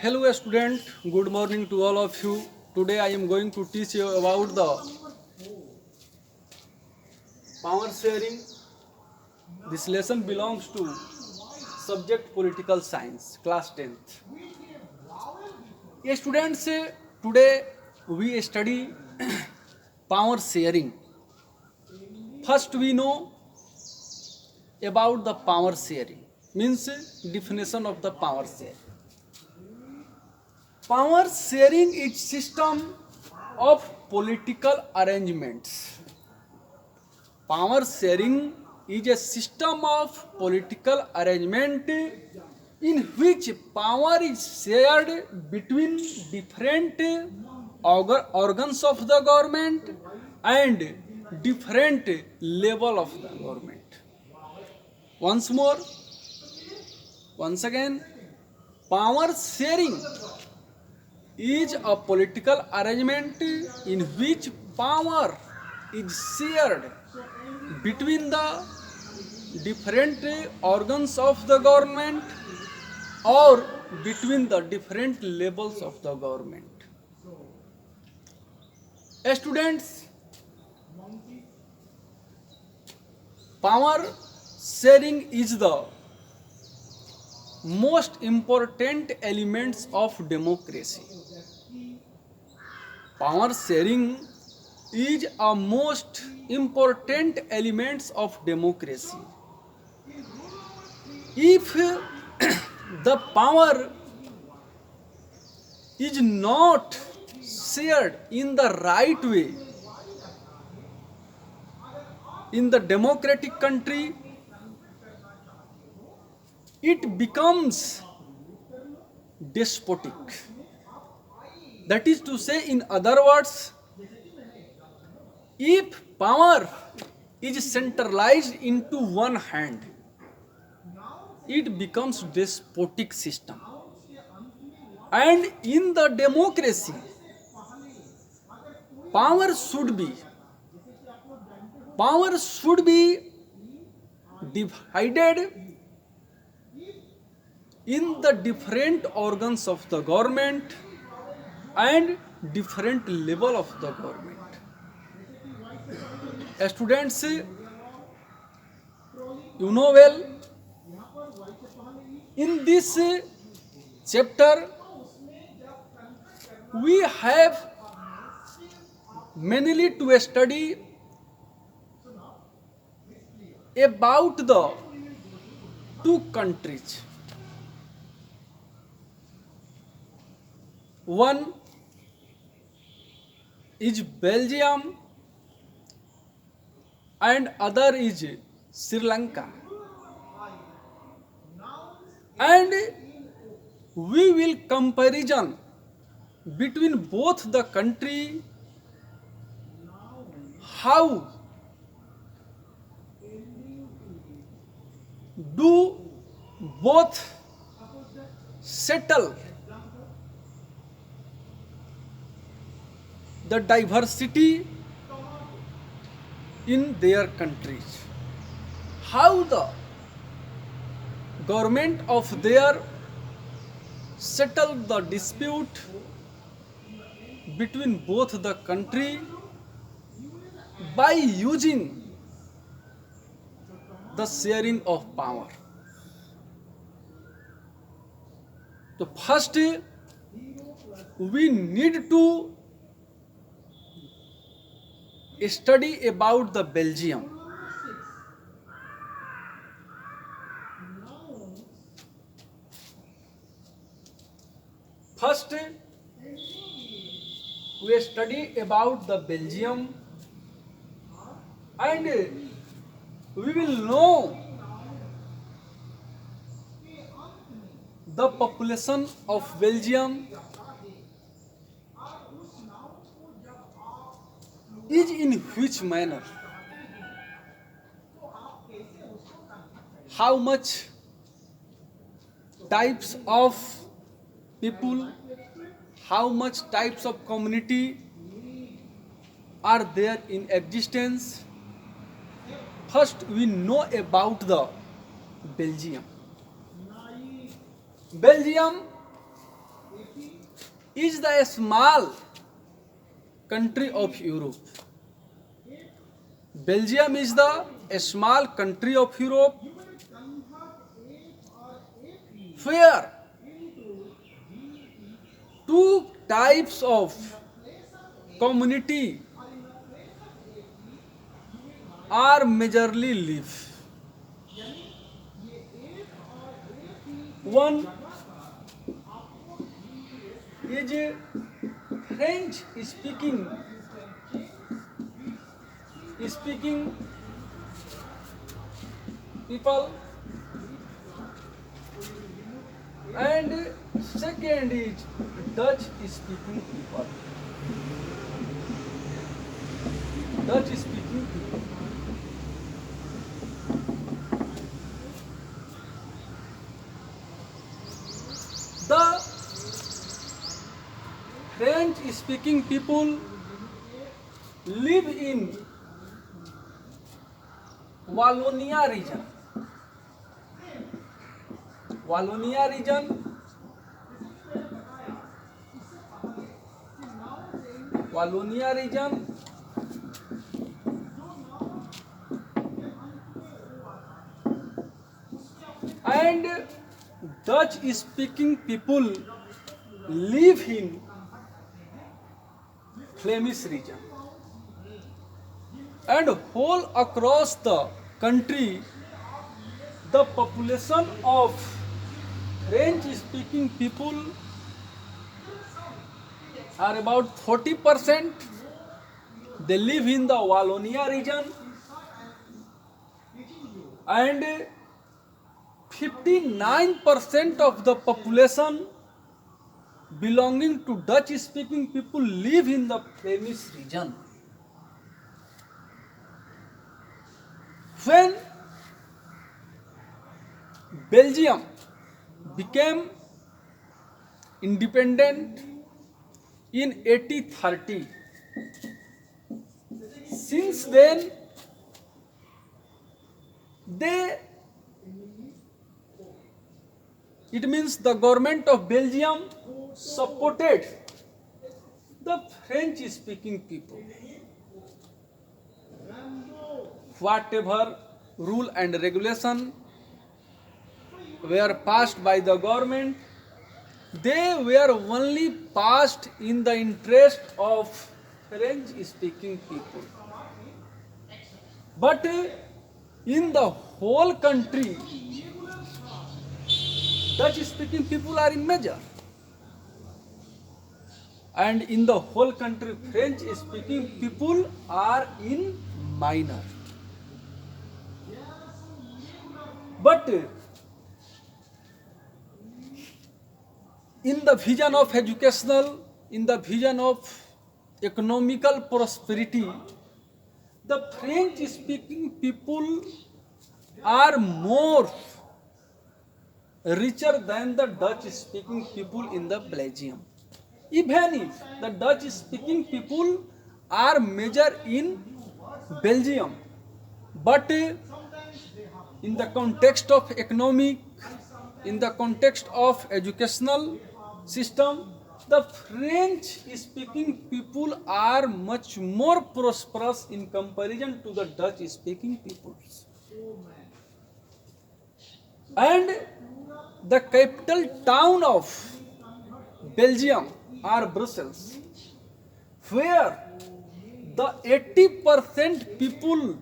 Hello student, good morning to all of you. Today I am going to teach you about the power sharing. This lesson belongs to subject political science, class 10th. Students, today we study power sharing. First we know about the power sharing, means definition of the power sharing. Power sharing is system of political arrangements. Power sharing is a system of political arrangement in which power is shared between different organs of the government and different level of the government. Once more, once again, power sharing is a political arrangement in which power is shared between the different organs of the government or between the different levels of the government. Students, power sharing is the most important elements of democracy. Power sharing is a most important elements of democracy. If the power is not shared in the right way in the democratic country, it becomes despotic. That is to say, in other words, if power is centralized into one hand, it becomes despotic system. And in the democracy, power should be divided in the different organs of the government and different level of the government. Students, you know well, in this chapter we have mainly to study about the two countries. One is Belgium and other is Sri Lanka. And we will comparison between both the country, how do both settle the diversity in their countries, how the government of their settle the dispute between both the country by using the sharing of power. So first we need to study about the Belgium. First we study about the Belgium and we will know the population of Belgium is in which manner, how much types of people, how much types of community are there in existence. First we know about the Belgium. Belgium is the small country of Europe. Belgium is the small country of Europe where two types of community are majorly live. One is French speaking people, and second is Dutch speaking people. Dutch speaking people. The French speaking people live in Wallonia region. Wallonia region, Wallonia region, and Dutch speaking people live in Flemish region. And whole across the country, the population of French speaking people are about 40%. They live in the Wallonia region, and 59% of the population belonging to Dutch speaking people live in the Flemish region. When Belgium became independent in 1830, since then it means the government of Belgium supported the French speaking people. Whatever rule and regulation were passed by the government, they were only passed in the interest of French speaking people. But in the whole country, Dutch speaking people are in major, and in the whole country French speaking people are in minor. But in the vision of educational, in the vision of economical prosperity, the French speaking people are more richer than the Dutch speaking people in the Belgium. Even if the Dutch speaking people are major in Belgium, but in the context of economic, in the context of educational system, the French speaking people are much more prosperous in comparison to the Dutch speaking peoples. And the capital town of Belgium are Brussels, where the 80% people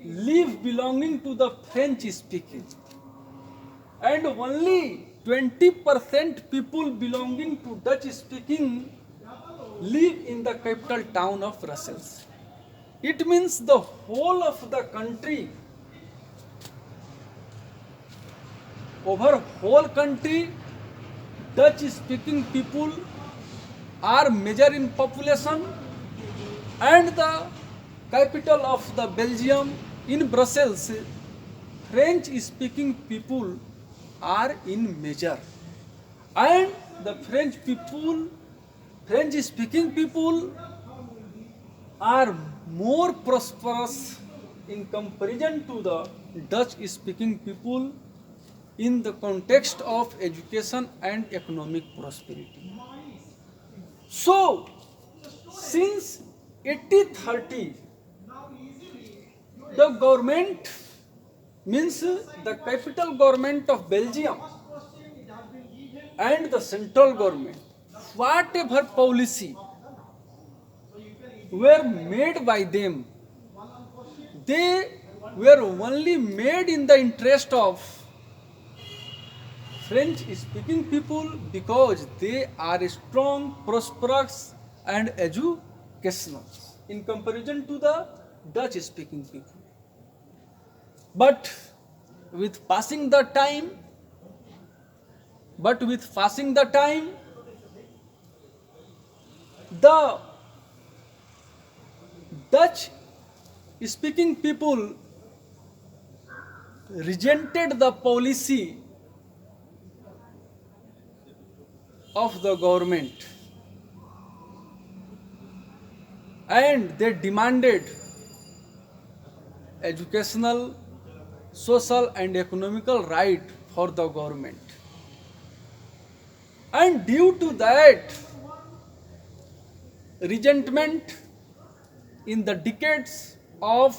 live belonging to the French speaking, and only 20% people belonging to Dutch speaking live in the capital town of Brussels. It means the whole of the country, over whole country, Dutch speaking people are major in population, and the capital of the Belgium in Brussels, French speaking people are in major, and the French speaking people are more prosperous in comparison to the Dutch speaking people in the context of education and economic prosperity. So, since 8030, the government means the capital government of Belgium and the central government, whatever policy were made by them, they were only made in the interest of French speaking people because they are strong, prosperous, and educational in comparison to the Dutch speaking people. But with passing the time, the Dutch speaking people resented the policy of the government and they demanded educational, social and economical right for the government. And due to that resentment, in the decades of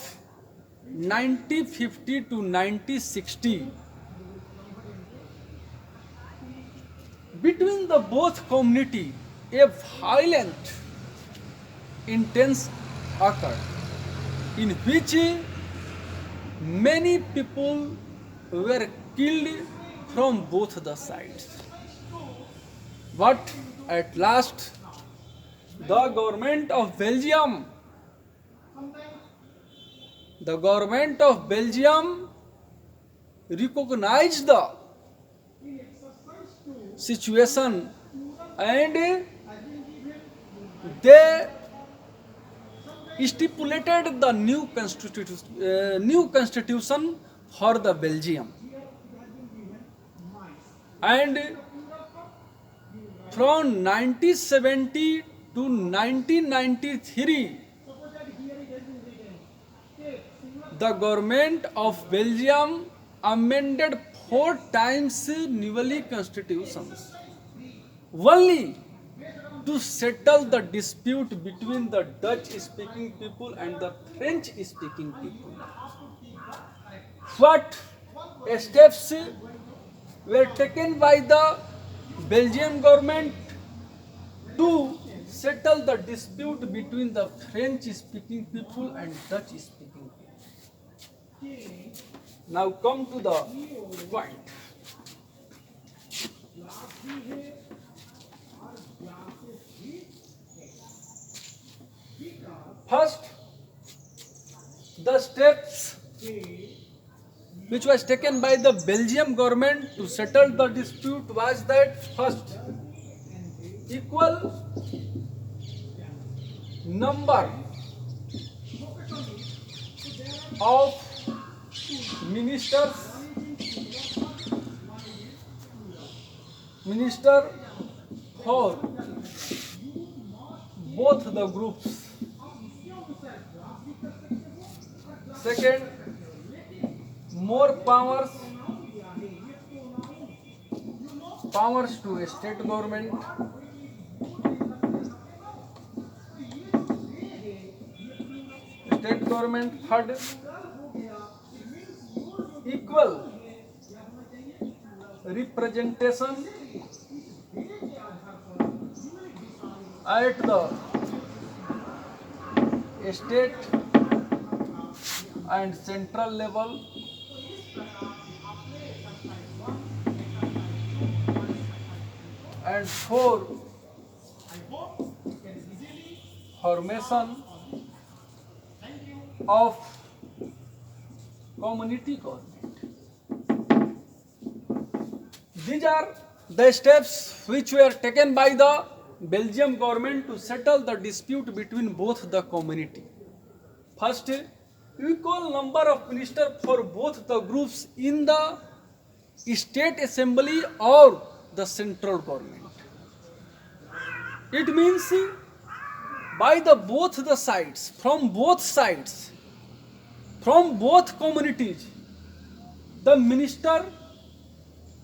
1950 to 1960, between the both community, a violent, intense occurred, in which many people were killed from both the sides. But at last, the government of Belgium recognized the situation and they stipulated the new constitution for the Belgium. And from 1970 to 1993, the government of Belgium amended 4 times newly constitutions, only to settle the dispute between the Dutch-speaking people and the French-speaking people. What steps were taken by the Belgian government to settle the dispute between the French-speaking people and Dutch-speaking people? Now come to the point. First, the steps which was taken by the Belgium government to settle the dispute was that first, equal number of minister for both the groups. Second, more powers to state government. Third, equal representation at the state and central level. And four, formation of community government. These are the steps which were taken by the Belgium government to settle the dispute between both the community. First, equal number of ministers for both the groups in the state assembly or the central government. It means by the both the sides, from both communities, the minister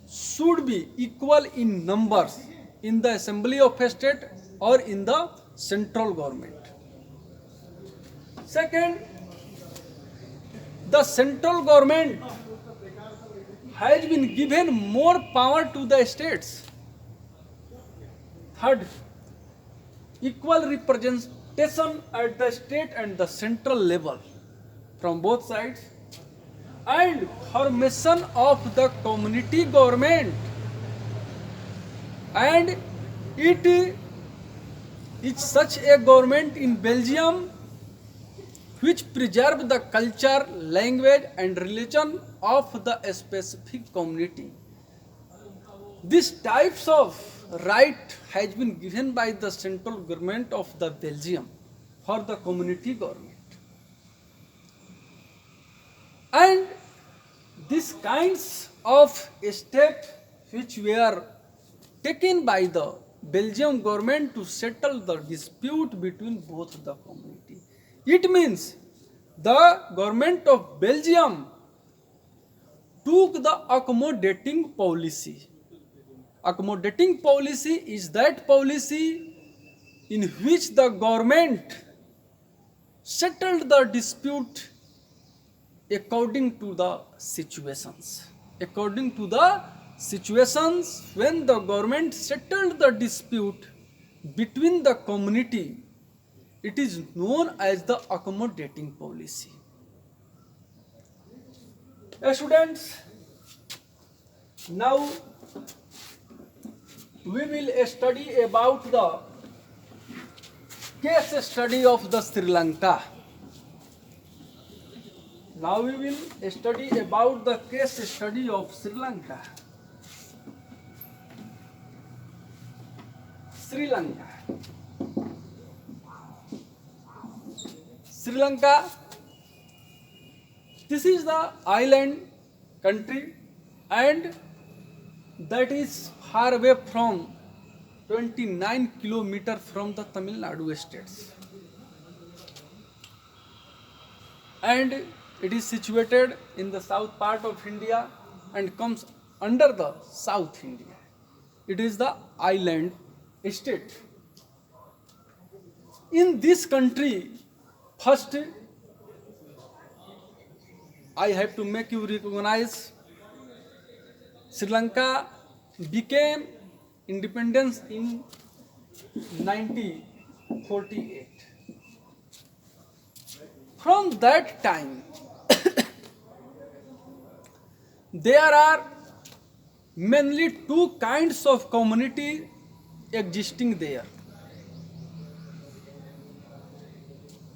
should be equal in numbers in the assembly of a state or in the central government. Second, the central government has been given more power to the states. Third, equal representation at the state and the central level from both sides, and formation of the community government, and it is such a government in Belgium which preserve the culture, language and religion of the specific community. These types of right has been given by the central government of the Belgium for the community government. And these kinds of steps which were taken by the Belgium government to settle the dispute between both the community. It means the government of Belgium took the accommodating policy. Accommodating policy is that policy in which the government settled the dispute according to the situations. According to the situations, when the government settled the dispute between the community, it is known as the accommodating policy. Students, now we will study about the case study of the Sri Lanka. Now we will study about the case study of Sri Lanka. Sri Lanka. Sri Lanka, this is the island country and that is far away from 29 kilometers from the Tamil Nadu states. And it is situated in the south part of India and comes under the South India. It is the island state. In this country, first I have to make you recognize Sri Lanka became independence in 1948. From that time, there are mainly two kinds of community existing there.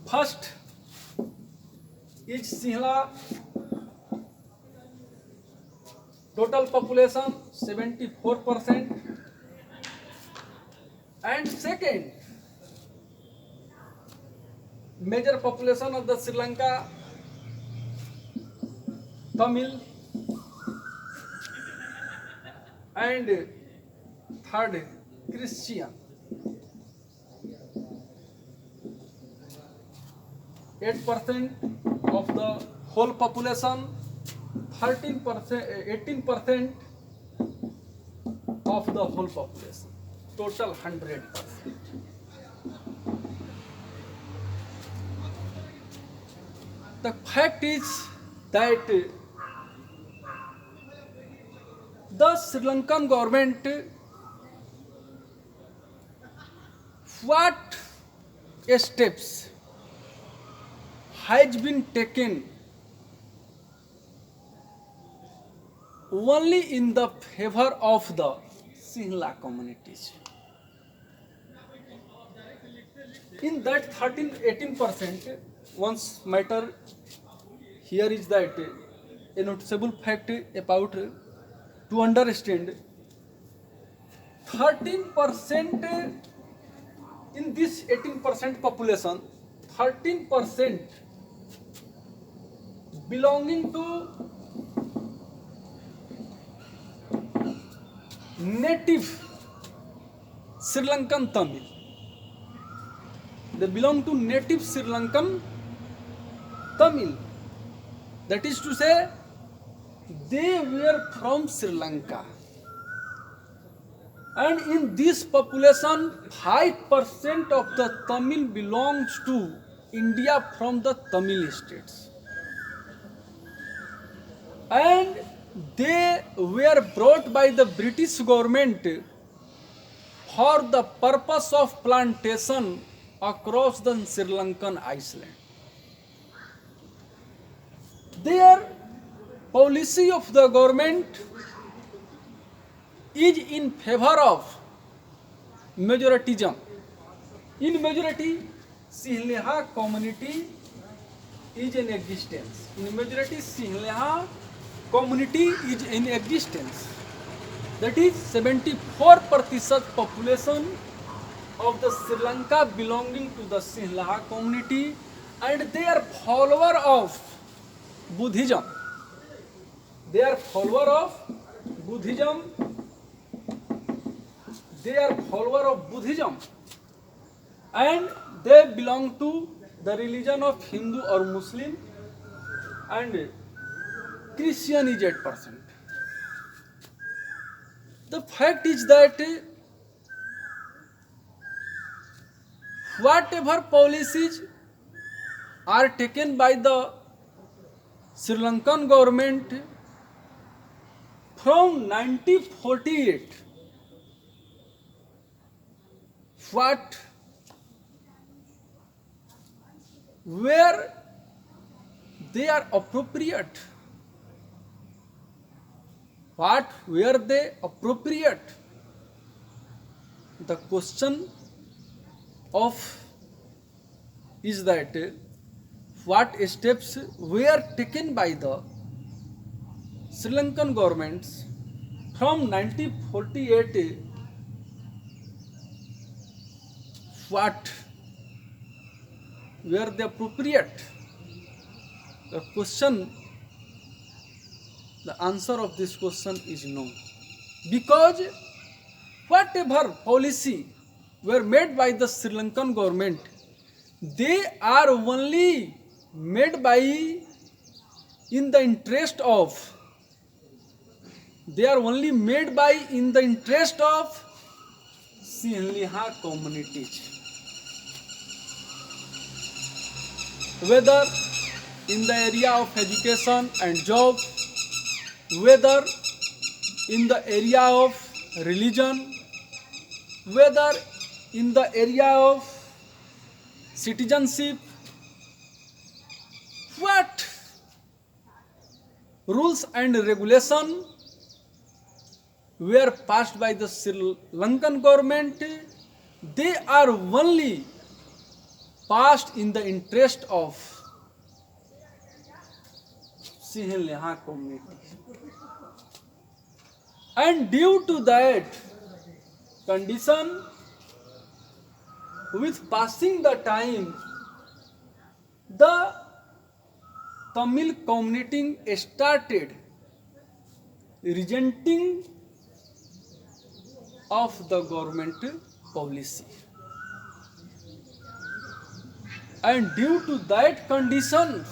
First is Sinhala, total population 74%, and second, major population of the Sri Lanka, Tamil, and third, Christian. 8% of the whole population, 18% of the whole population, total 100%. The fact is that the Sri Lankan government, what steps has been taken only in the favor of the Sinhala communities. In that 18%, once matter here is that a noticeable fact about to understand 13% in this 18% population, 13% belonging to native Sri Lankan Tamil. They belong to native Sri Lankan Tamil. That is to say, they were from Sri Lanka. And in this population, 5% of the Tamil belongs to India from the Tamil states. And they were brought by the British government for the purpose of plantation across the Sri Lankan island. Their policy of the government is in favor of majoritism. In majority, Sinhleha community is in existence. In majority, Sinhleha community is in existence. That is 74% population of the Sri Lanka belonging to the Sinhleha community, and they are follower of Buddhism. They are follower of Buddhism. They are follower of Buddhism, and they belong to the religion of Hindu or Muslim, and Christian is 8%. The fact is that whatever policies are taken by the Sri Lankan government from 1948, where they are appropriate, what were they appropriate? The question of is that what steps were taken by the Sri Lankan governments from 1948, what were they appropriate? The question, the answer of this question is no. Because whatever policy were made by the Sri Lankan government, they are only made by in the interest of Sinhleha communities. Whether in the area of education and job, whether in the area of religion, whether in the area of citizenship, what rules and regulation were passed by the Sri Lankan government, they are only passed in the interest of Sinhleha community. And due to that condition, with passing the time, the Tamil community started resenting of the government policy. And due to that conditions,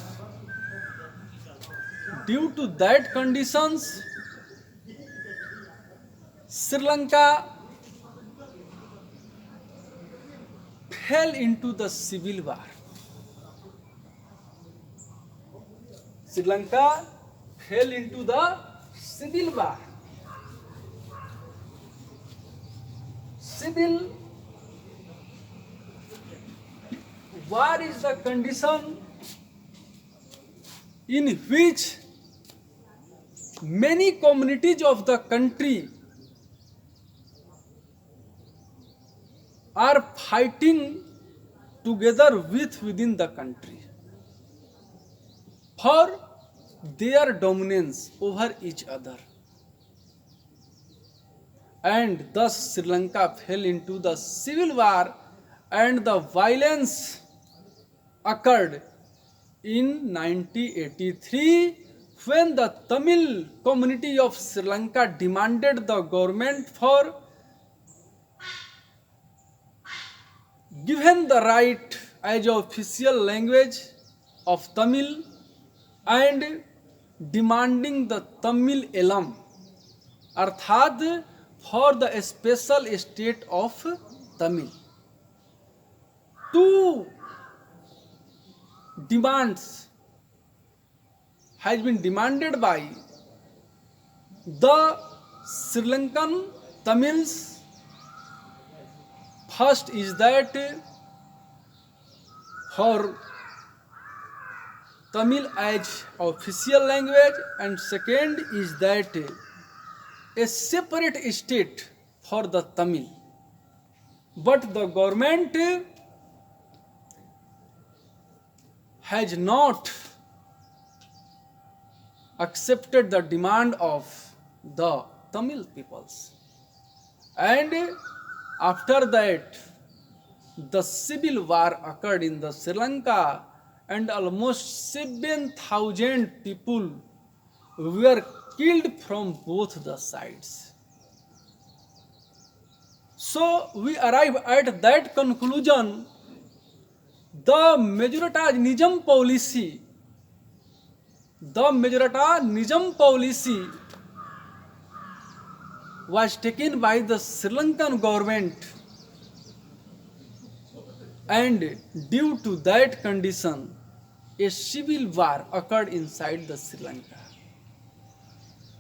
Sri Lanka fell into the civil war. Sri Lanka fell into the civil war. Civil war is the condition in which many communities of the country are fighting together within the country for their dominance over each other. And thus Sri Lanka fell into the civil war, and the violence occurred in 1983 when the Tamil community of Sri Lanka demanded the government for given the right as official language of Tamil and demanding the Tamil Elam, अर्थात for the special state of Tamil. Two demands has been demanded by the Sri Lankan Tamils. First is that for Tamil as official language, and second is that a separate state for the Tamil. But the government has not accepted the demand of the Tamil peoples. And after that, the civil war occurred in the Sri Lanka, and almost 7,000 people were killed from both the sides. So we arrive at that conclusion. The majoritarianism policy was taken by the Sri Lankan government, and due to that condition, a civil war occurred inside the Sri Lanka.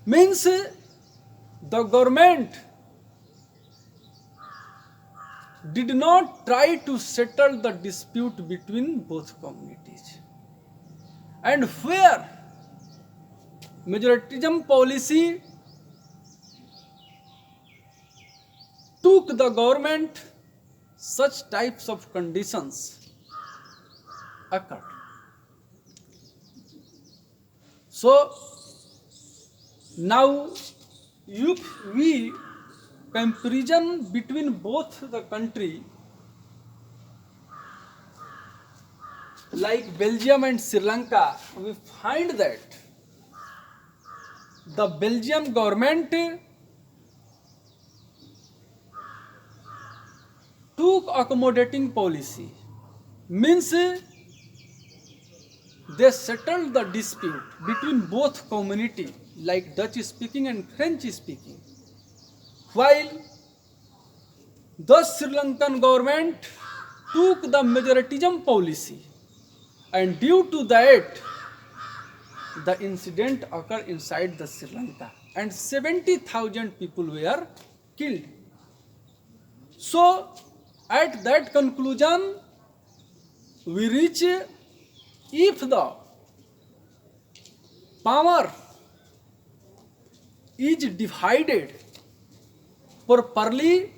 Means the government did not try to settle the dispute between both communities. And where majoritarianism policy took the government, such types of conditions occurred. So now if we comparison between both the country like Belgium and Sri Lanka, we find that the Belgian government took accommodating policy, means they settled the dispute between both community like Dutch speaking and French speaking, while the Sri Lankan government took the majoritarianism policy, and due to that the incident occurred inside the Sri Lanka and 70,000 people were killed. So at that conclusion we reach, if the power is divided properly,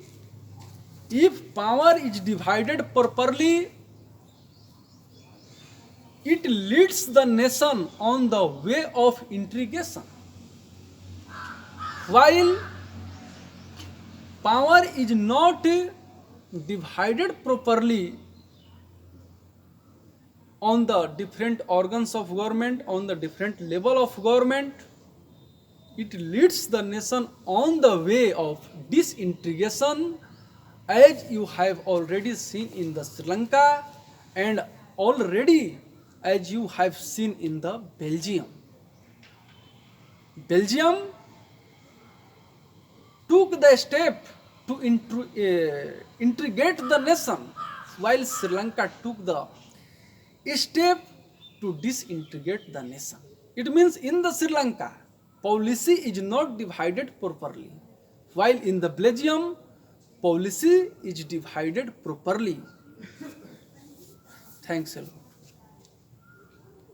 it leads the nation on the way of integration. While power is not divided properly on the different organs of government, on the different level of government, it leads the nation on the way of disintegration, as you have already seen in the Sri Lanka and already as you have seen in the Belgium. Belgium took the step to integrate the nation, while Sri Lanka took the step to disintegrate the nation. It means in the Sri Lanka, policy is not divided properly, while in the Belgium, policy is divided properly. Thanks a lot.